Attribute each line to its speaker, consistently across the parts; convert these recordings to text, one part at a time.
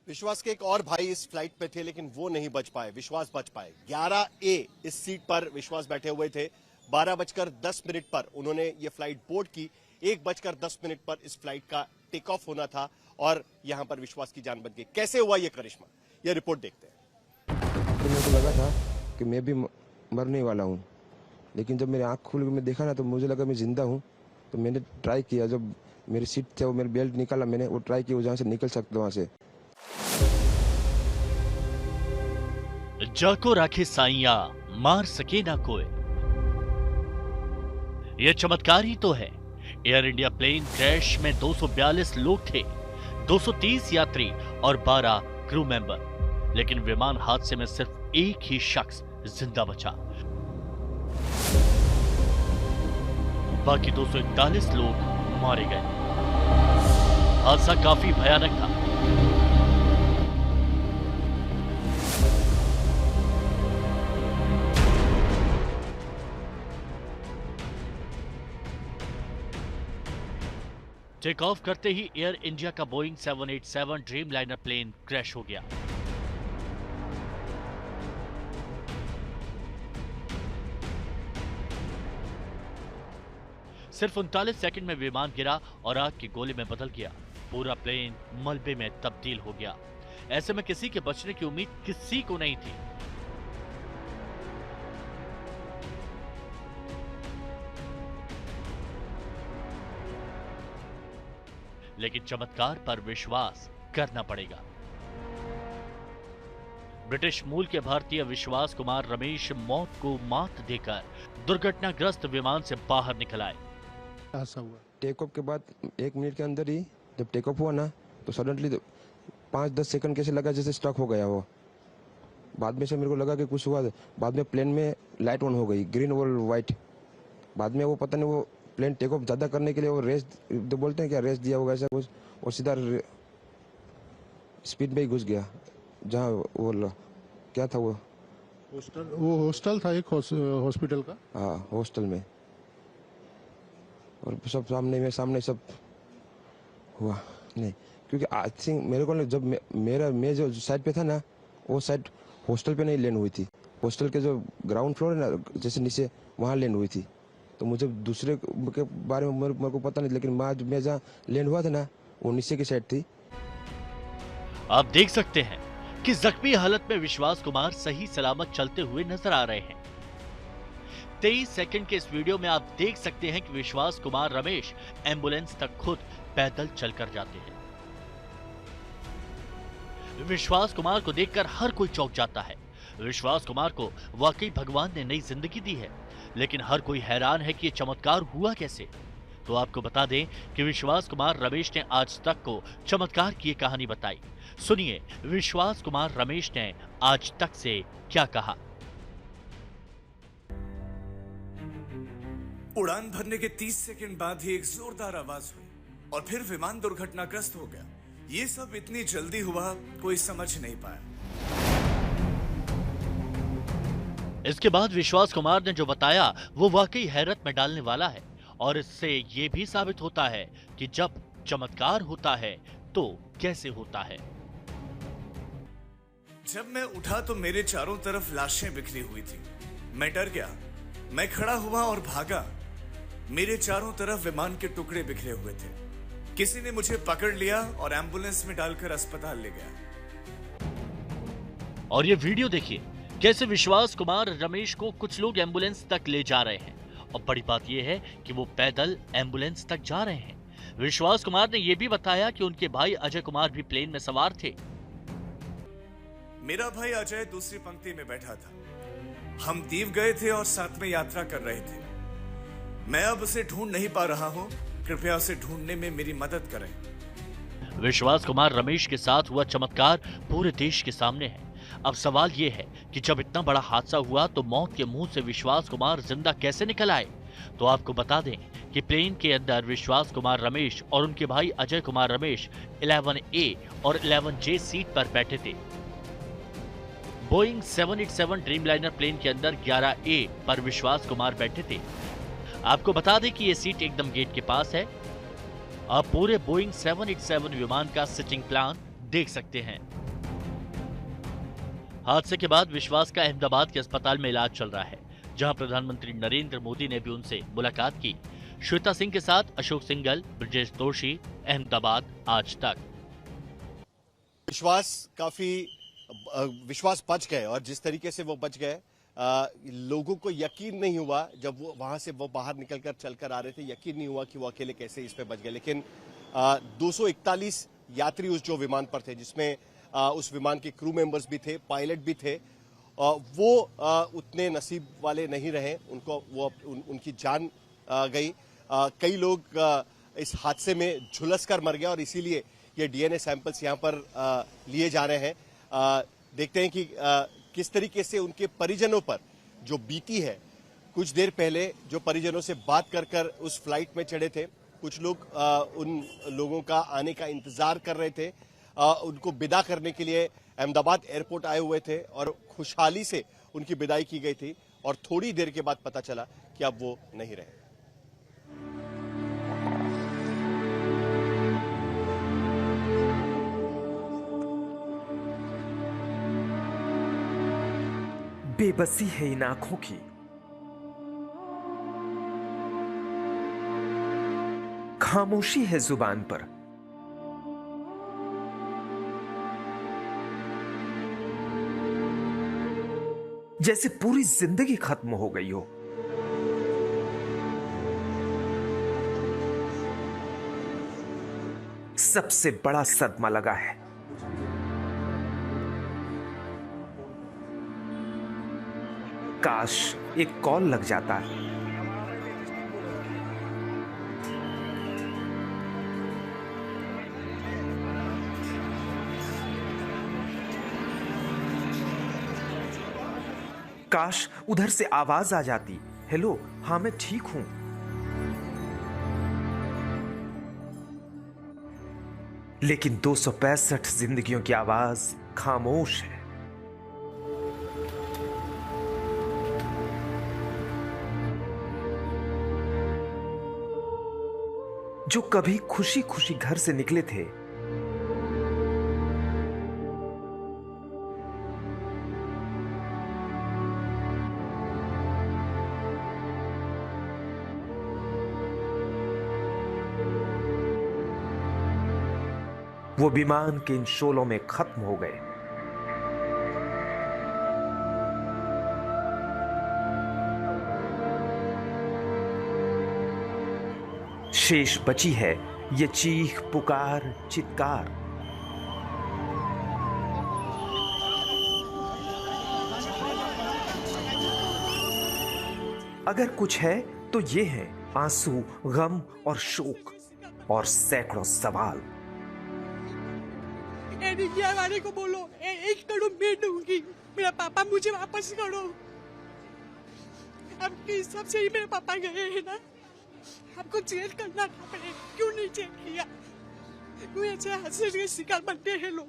Speaker 1: विश्वास के एक और भाई इस फ्लाइट पे थे लेकिन वो नहीं बच पाए, विश्वास बच पाए। 11A इस सीट पर विश्वास बैठे हुए थे। 12:10 पर उन्होंने ये फ्लाइट बोर्ड की। 1:10 पर इस फ्लाइट का टेक ऑफ होना था और यहां पर विश्वास की जान बच गई। कैसे हुआ ये करिश्मा, ये रिपोर्ट देखते हैं।
Speaker 2: तो मेरे को लगा था कि मैं भी मरने वाला हूँ, लेकिन जब मेरी आँख खुल के मैं देखा ना तो मुझे लगा मैं जिंदा हूँ। तो मैंने ट्राई किया, जब मेरी सीट थे वो मेरी बेल्ट निकाला, मैंने वो ट्राई किया जहाँ से निकल सकता वहाँ से।
Speaker 3: जाको राखे साइया मार सके ना कोई, यह चमत्कार ही तो है। एयर इंडिया प्लेन क्रैश में 242 लोग थे, 230 यात्री और 12 क्रू मेंबर, लेकिन विमान हादसे में सिर्फ एक ही शख्स जिंदा बचा। बाकी 241 लोग मारे गए। हादसा काफी भयानक था। टेक ऑफ करते ही एयर इंडिया का Boeing 787 dreamliner plane crash हो गया। सिर्फ 39 सेकंड में विमान गिरा और आग के गोले में बदल गया। पूरा प्लेन मलबे में तब्दील हो गया। ऐसे में किसी के बचने की उम्मीद किसी को नहीं थी। लेकिन चमत्कार पर विश्वास करना पड़ेगा। ब्रिटिश मूल के भारतीय विश्वास कुमार रमेश मौत को मात देकर दुर्घटनाग्रस्त विमान से बाहर निकल आए।
Speaker 2: टेक ऑफ के बाद 1 मिनट के अंदर ही जब टेक ऑफ हुआ ना तो सडनली 5-10 सेकंड कैसे लगा जैसे स्टक हो गया वो। बाद में से मेरे को लगा कि कुछ हुआ। बाद में प्लेन में लाइट ऑन हो गई, ग्रीन और वाइट। बाद में वो पता नहीं वो प्लेन टेक ऑफ ज्यादा करने के लिए वो रेस तो बोलते हैं क्या, रेस दिया होगा ऐसा कुछ, और सीधा स्पीड में ही घुस गया। जहाँ वो क्या था वो
Speaker 4: हॉस्टल था, एक हॉस्पिटल का।
Speaker 2: हाँ, हॉस्टल में। और सब सामने सब हुआ नहीं, क्योंकि आई थिंक मेरे को जब मैं जो साइड पे था ना वो साइड हॉस्टल पे नहीं लैंड हुई थी। हॉस्टल के जो ग्राउंड फ्लोर है ना जैसे नीचे, वहाँ लैंड हुई थी। तो मुझे दूसरे के बारे में मेरे को पता नहीं, लेकिन मैं जहाँ लैंड हुआ था ना वो नीचे की साइड थी।
Speaker 3: आप देख सकते हैं कि जख्मी हालत में विश्वास कुमार सही सलामत चलते हुए नजर आ रहे हैं। 23 सेकंड के इस वीडियो में आप देख सकते हैं कि विश्वास कुमार रमेश एम्बुलेंस तक खुद पैदल चलकर जाते हैं। विश्वास कुमार को देखकर हर कोई चौंक जाता है। विश्वास कुमार को वाकई भगवान ने नई जिंदगी दी है, लेकिन हर कोई हैरान है कि यह चमत्कार हुआ कैसे। तो आपको बता दें कि विश्वास कुमार रमेश ने आज तक को चमत्कार की कहानी बताई। सुनिए विश्वास कुमार रमेश ने आज तक से क्या कहा।
Speaker 5: उड़ान भरने के 30 सेकंड बाद ही एक जोरदार आवाज हुई और फिर विमान दुर्घटनाग्रस्त हो गया। ये सब इतनी जल्दी हुआ कोई समझ नहीं पाया।
Speaker 3: इसके बाद विश्वास कुमार ने जो बताया वो वाकई हैरत में डालने वाला है, और इससे ये भी साबित होता है कि जब चमत्कार होता है तो कैसे होता है।
Speaker 5: जब मैं उठा तो मेरे चारों तरफ लाशें बिखरी हुई थी। मैं डर गया। मैं खड़ा हुआ और भागा। मेरे चारों तरफ विमान के टुकड़े बिखरे हुए थे। किसी ने मुझे पकड़ लिया और एम्बुलेंस में डालकर अस्पताल ले गया।
Speaker 3: और ये वीडियो देखिए कैसे विश्वास कुमार रमेश को कुछ लोग एम्बुलेंस तक ले जा रहे हैं, और बड़ी बात यह है कि वो पैदल एम्बुलेंस तक जा रहे हैं। विश्वास कुमार ने यह भी बताया कि उनके भाई अजय कुमार भी प्लेन में सवार थे।
Speaker 5: मेरा भाई अजय दूसरी पंक्ति में बैठा था। हम दीव गए थे और साथ में यात्रा कर रहे थे। मैं अब उसे ढूंढ नहीं पा रहा हूं, कृपया उसे ढूंढने में मेरी मदद करें।
Speaker 3: विश्वास कुमार रमेश के साथ हुआ चमत्कार पूरे देश के सामने है। अब सवाल यह है कि जब इतना बड़ा हादसा हुआ तो मौत के मुंह से विश्वास कुमार जिंदा कैसे निकल आए। तो आपको बता दें कि प्लेन के अंदर विश्वास कुमार रमेश और उनके भाई अजय कुमार रमेश 11A और 11J सीट पर बैठे थे। बोइंग 787 ड्रीमलाइनर प्लेन के अंदर 11A पर विश्वास कुमार बैठे थे। आपको बता दें कि यह सीट एकदम गेट के पास है। अब पूरे बोइंग 787 विमान का सिटिंग प्लान देख सकते हैं। हादसे के बाद विश्वास का अहमदाबाद के अस्पताल में इलाज चल रहा है, जहां प्रधानमंत्री नरेंद्र मोदी ने भी उनसे मुलाकात की। श्वेता सिंह के साथ अशोक सिंघल, ब्रजेश दोषी, अहमदाबाद आज तक।
Speaker 1: विश्वास बच गए, और जिस तरीके से वो बच गए, लोगों को यकीन नहीं हुआ जब वो वहां से बाहर निकलकर चलकर आ रहे थे, यकीन नहीं हुआ कि वो अकेले कैसे इस पे बच गए। लेकिन 241 यात्री उस जो विमान पर थे, जिसमें उस विमान के क्रू मेंबर्स भी थे, पायलट भी थे, वो उतने नसीब वाले नहीं रहे, उनकी जान गई। कई लोग इस हादसे में झुलसकर मर गए, और इसीलिए ये डीएनए सैंपल्स यहां पर लिए जा रहे हैं। देखते हैं कि किस तरीके से उनके परिजनों पर जो बीती है। कुछ देर पहले जो परिजनों से बात कर उस फ्लाइट में चढ़े थे, कुछ लोग उन लोगों का आने का इंतजार कर रहे थे, उनको विदा करने के लिए अहमदाबाद एयरपोर्ट आए हुए थे, और खुशहाली से उनकी विदाई की गई थी, और थोड़ी देर के बाद पता चला कि अब वो नहीं रहे।
Speaker 6: बेबसी है इन आंखों की, खामोशी है जुबान पर, जैसे पूरी जिंदगी खत्म हो गई हो। सबसे बड़ा सदमा लगा है। काश एक कॉल लग जाता। काश उधर से आवाज आ जाती, हेलो, हाँ मैं ठीक हूं। लेकिन 265 जिंदगियों की आवाज खामोश है। जो कभी खुशी खुशी घर से निकले थे, वो विमान के इन शोलों में खत्म हो गए। शेष बची है ये चीख पुकार चित्कार। अगर कुछ है तो ये है आंसू, गम और शोक, और सैकड़ों सवाल।
Speaker 7: इंडिया वाले को बोलो 1 करोड़ मैं दूंगी, मेरा पापा मुझे वापस करो। आपके हिसाब से ही मेरे पापा गए हैं ना, आपको जेल करना था, पहले क्यों नहीं जेल किया? क्यों ऐसे हादसे के शिकार बनते हैं लोग?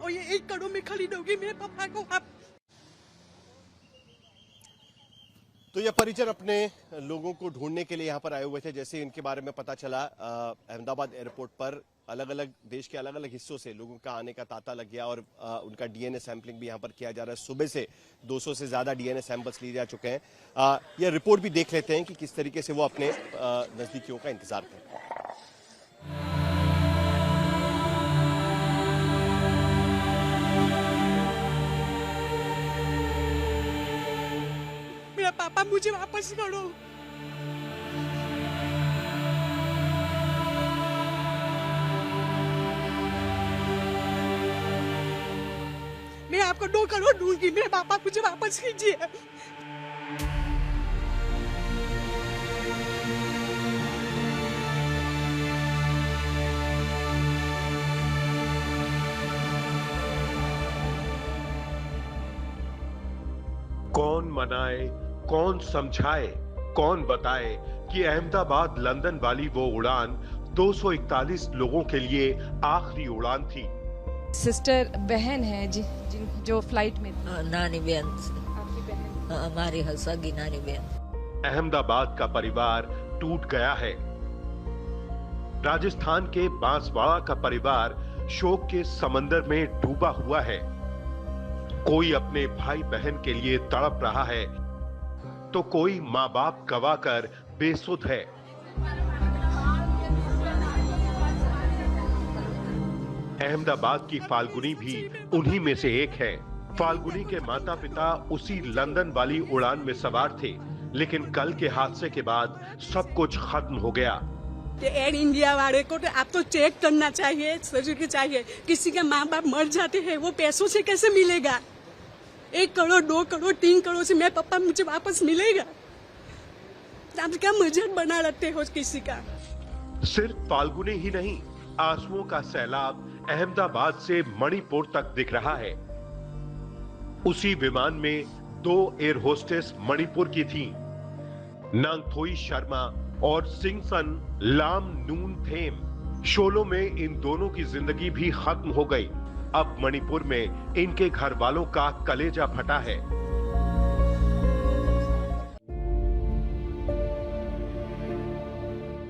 Speaker 7: और ये 1 करोड़ में खरीदोगी मेरे पापा को आप?
Speaker 1: तो ये परिजन अपने लोगों को ढूंढने के लिए यहाँ पर आए हुए थे। जैसे इनके बारे में पता चला, अहमदाबाद एयरपोर्ट पर अलग अलग देश के अलग अलग हिस्सों से लोगों का आने का तांता लग गया, और उनका डीएनए सैंपलिंग भी यहाँ पर किया जा रहा है। सुबह से 200 से ज्यादा डीएनए सैंपल्स लिए जा चुके हैं। यह रिपोर्ट भी देख लेते हैं कि किस तरीके से वो अपने नजदीकियों का इंतजार करते हैं।
Speaker 7: मेरा पापा मुझे वापस करो। मैं आपको 2 करोड़ दूंगी, मेरे पापा मुझे वापस कीजिए।
Speaker 8: कौन मनाए, कौन समझाए, कौन बताए कि अहमदाबाद लंदन वाली वो उड़ान 241 लोगों के लिए आखिरी उड़ान थी।
Speaker 9: सिस्टर बहन है जो फ्लाइट में थी।
Speaker 10: नानी बहन,
Speaker 9: आपकी बहन?
Speaker 10: हमारी सगी नानी बहन।
Speaker 8: अहमदाबाद का परिवार टूट गया है। राजस्थान के बांसवाड़ा का परिवार शोक के समंदर में डूबा हुआ है। कोई अपने भाई बहन के लिए तड़प रहा है तो कोई मां बाप गवाकर बेसुध है। अहमदाबाद की फाल्गुनी भी उन्हीं में से एक है। फाल्गुनी के माता पिता उसी लंदन वाली उड़ान में सवार थे, लेकिन कल के हादसे के बाद सब कुछ खत्म हो गया।
Speaker 7: एयर इंडिया वाले को तो आप तो चेक करना चाहिए, सर्जरी चाहिए। किसी के माँ बाप मर जाते हैं, वो पैसों से कैसे मिलेगा? 1 करोड़ 2 करोड़ 3 करोड़ से मेरे पापा मुझे वापस मिलेगा? आप क्या मजहब बना रखते हो किसी का?
Speaker 8: सिर्फ फाल्गुनी ही नहीं, आंसुओं का सैलाब अहमदाबाद से मणिपुर तक दिख रहा है। उसी विमान में 2 एयर होस्टेस मणिपुर की थीं, नांगथोई शर्मा और सिंगसन लामनूनथेम। शोलों में इन दोनों की जिंदगी भी खत्म हो गई। अब मणिपुर में इनके घर वालों का कलेजा फटा है।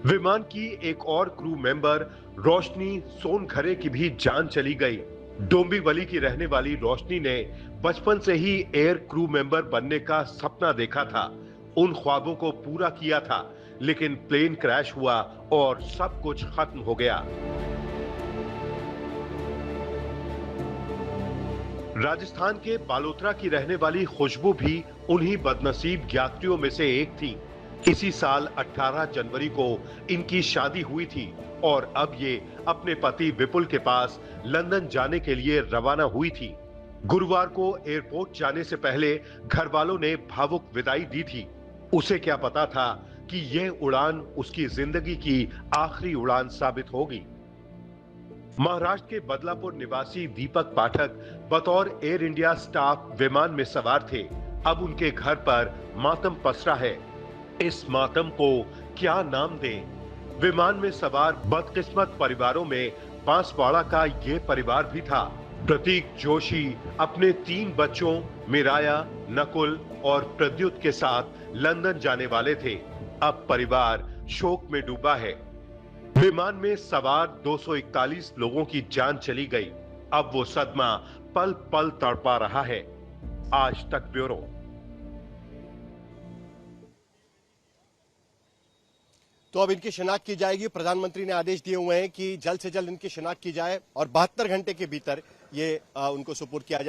Speaker 8: विमान की एक और क्रू मेंबर रोशनी सोनखरे की भी जान चली गई। डोंबिवली की रहने वाली रोशनी ने बचपन से ही एयर क्रू मेंबर बनने का सपना देखा था, उन ख्वाबों को पूरा किया था, लेकिन प्लेन क्रैश हुआ और सब कुछ खत्म हो गया। राजस्थान के बालोतरा की रहने वाली खुशबू भी उन्हीं बदनसीब यात्रियों में से एक थी। इसी साल 18 जनवरी को इनकी शादी हुई थी और अब ये अपने पति विपुल के पास लंदन जाने के लिए रवाना हुई थी। गुरुवार को एयरपोर्ट जाने से पहले घर वालों ने भावुक विदाई दी थी। उसे क्या पता था कि यह उड़ान उसकी जिंदगी की आखिरी उड़ान साबित होगी। महाराष्ट्र के बदलापुर निवासी दीपक पाठक बतौर एयर इंडिया स्टाफ विमान में सवार थे। अब उनके घर पर मातम पसरा है। इस मातम को क्या नाम दें? विमान में सवार बदकिस्मत परिवारों में बांसवाड़ा का ये परिवार भी था। प्रतीक जोशी अपने 3 बच्चों मिराया, नकुल और प्रद्युत के साथ लंदन जाने वाले थे। अब परिवार शोक में डूबा है। विमान में सवार 241 लोगों की जान चली गई। अब वो सदमा पल पल तड़पा रहा है। आज तक ब्यूरो।
Speaker 1: तो अब इनकी शिनाख्त की जाएगी। प्रधानमंत्री ने आदेश दिए हुए हैं कि जल्द से जल्द इनकी शिनाख्त की जाए और 72 घंटे के भीतर ये उनको सुपुर्द किया जाए।